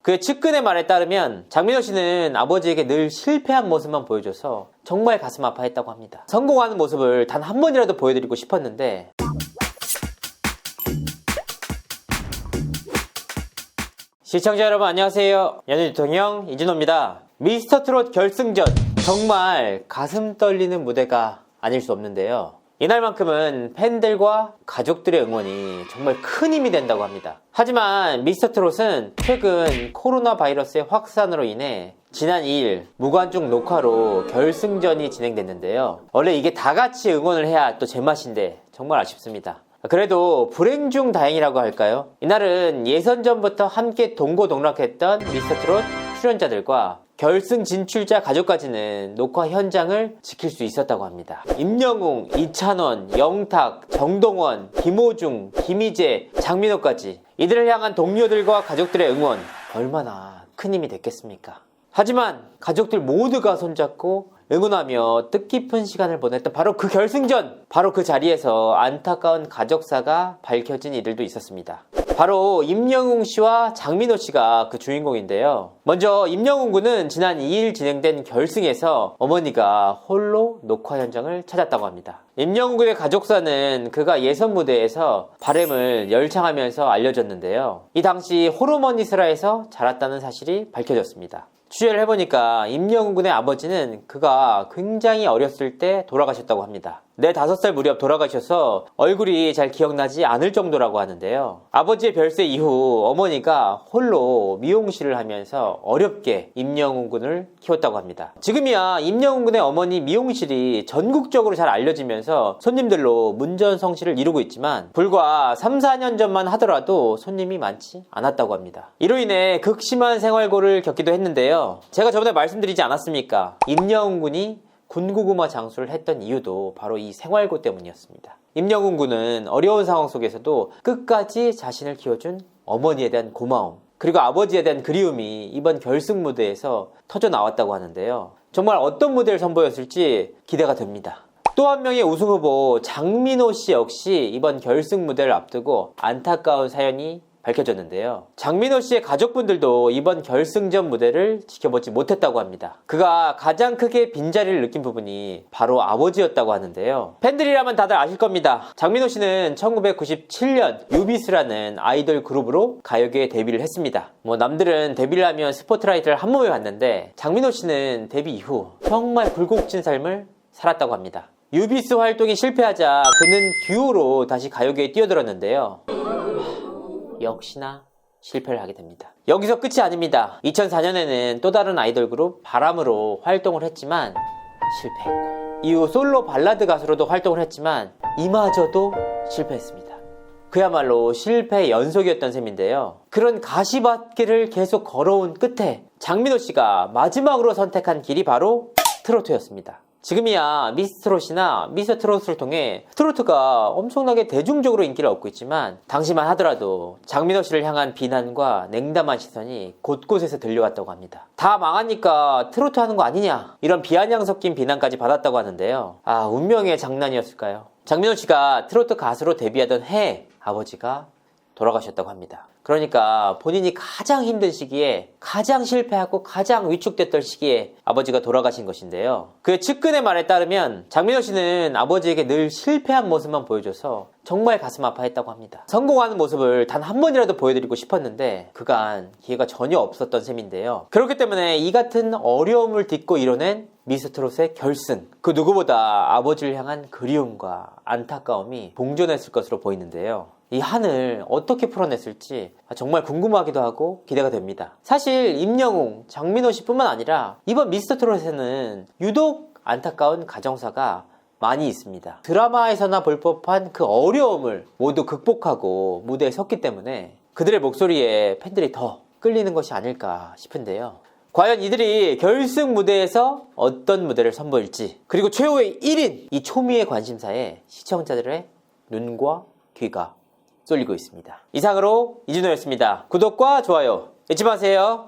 그의 측근의 말에 따르면 장민호 씨는 아버지에게 늘 실패한 모습만 보여줘서 정말 가슴 아파했다고 합니다. 성공하는 모습을 단 한 번이라도 보여드리고 싶었는데 시청자 여러분 안녕하세요. 연예 대통령 이진호입니다. 미스터트롯 결승전 정말 가슴 떨리는 무대가 아닐 수 없는데요. 이날만큼은 팬들과 가족들의 응원이 정말 큰 힘이 된다고 합니다. 하지만 미스터트롯은 최근 코로나 바이러스의 확산으로 인해 지난 2일 무관중 녹화로 결승전이 진행됐는데요. 원래 이게 다 같이 응원을 해야 또 제맛인데 정말 아쉽습니다. 그래도 불행 중 다행이라고 할까요? 이날은 예선전부터 함께 동고동락했던 미스터트롯 출연자들과 결승 진출자 가족까지는 녹화 현장을 지킬 수 있었다고 합니다. 임영웅, 이찬원, 영탁, 정동원, 김호중, 김희재, 장민호까지 이들을 향한 동료들과 가족들의 응원 얼마나 큰 힘이 됐겠습니까? 하지만 가족들 모두가 손잡고 응원하며 뜻깊은 시간을 보냈던 바로 그 결승전! 바로 그 자리에서 안타까운 가족사가 밝혀진 이들도 있었습니다. 바로 임영웅 씨와 장민호 씨가 그 주인공인데요. 먼저 임영웅 군은 지난 2일 진행된 결승에서 어머니가 홀로 녹화 현장을 찾았다고 합니다. 임영웅 군의 가족사는 그가 예선 무대에서 바램을 열창하면서 알려졌는데요. 이 당시 호르몬이스라에서 자랐다는 사실이 밝혀졌습니다. 취재를 해보니까 임영웅 군의 아버지는 그가 굉장히 어렸을 때 돌아가셨다고 합니다. 4~5살 무렵 돌아가셔서 얼굴이 잘 기억나지 않을 정도라고 하는데요. 아버지의 별세 이후 어머니가 홀로 미용실을 하면서 어렵게 임영웅 군을 키웠다고 합니다. 지금이야 임영웅 군의 어머니 미용실이 전국적으로 잘 알려지면서 손님들로 문전성시를 이루고 있지만 불과 3~4년 전만 하더라도 손님이 많지 않았다고 합니다. 이로 인해 극심한 생활고를 겪기도 했는데요. 제가 저번에 말씀드리지 않았습니까? 임영웅 군이 군고구마 장수를 했던 이유도 바로 이 생활고 때문이었습니다. 임영웅 군은 어려운 상황 속에서도 끝까지 자신을 키워준 어머니에 대한 고마움 그리고 아버지에 대한 그리움이 이번 결승 무대에서 터져 나왔다고 하는데요. 정말 어떤 무대를 선보였을지 기대가 됩니다. 또 한 명의 우승 후보 장민호 씨 역시 이번 결승 무대를 앞두고 안타까운 사연이 밝혀졌는데요. 장민호 씨의 가족분들도 이번 결승전 무대를 지켜보지 못했다고 합니다. 그가 가장 크게 빈자리를 느낀 부분이 바로 아버지였다고 하는데요. 팬들이라면 다들 아실 겁니다. 장민호 씨는 1997년 유비스라는 아이돌 그룹으로 가요계에 데뷔를 했습니다. 남들은 데뷔를 하면 스포트라이트를 한 몸에 받는데 장민호 씨는 데뷔 이후 정말 굴곡진 삶을 살았다고 합니다. 유비스 활동이 실패하자 그는 듀오로 다시 가요계에 뛰어들었는데요. 역시나 실패를 하게 됩니다. 여기서 끝이 아닙니다. 2004년에는 또 다른 아이돌 그룹 바람으로 활동을 했지만 실패했고 이후 솔로 발라드 가수로도 활동을 했지만 이마저도 실패했습니다. 그야말로 실패의 연속이었던 셈인데요. 그런 가시밭길을 계속 걸어온 끝에 장민호 씨가 마지막으로 선택한 길이 바로 트로트였습니다. 지금이야 미스트롯이나 미스터트롯을 통해 트로트가 엄청나게 대중적으로 인기를 얻고 있지만 당시만 하더라도 장민호 씨를 향한 비난과 냉담한 시선이 곳곳에서 들려왔다고 합니다. 다 망하니까 트로트 하는 거 아니냐 이런 비아냥 섞인 비난까지 받았다고 하는데요. 운명의 장난이었을까요? 장민호 씨가 트로트 가수로 데뷔하던 해 아버지가 돌아가셨다고 합니다. 그러니까 본인이 가장 힘든 시기에 가장 실패하고 가장 위축됐던 시기에 아버지가 돌아가신 것인데요. 그의 측근의 말에 따르면 장민호 씨는 아버지에게 늘 실패한 모습만 보여줘서 정말 가슴 아파했다고 합니다. 성공하는 모습을 단 한 번이라도 보여드리고 싶었는데 그간 기회가 전혀 없었던 셈인데요. 그렇기 때문에 이 같은 어려움을 딛고 이뤄낸 미스트롯의 결승 그 누구보다 아버지를 향한 그리움과 안타까움이 봉존했을 것으로 보이는데요. 이 한을 어떻게 풀어냈을지 정말 궁금하기도 하고 기대가 됩니다. 사실 임영웅, 장민호 씨뿐만 아니라 이번 미스터트롯에는 유독 안타까운 가정사가 많이 있습니다. 드라마에서나 볼 법한 그 어려움을 모두 극복하고 무대에 섰기 때문에 그들의 목소리에 팬들이 더 끌리는 것이 아닐까 싶은데요. 과연 이들이 결승 무대에서 어떤 무대를 선보일지 그리고 최후의 1인 이 초미의 관심사에 시청자들의 눈과 귀가 쏠리고 있습니다. 이상으로 이진호였습니다. 구독과 좋아요 잊지 마세요.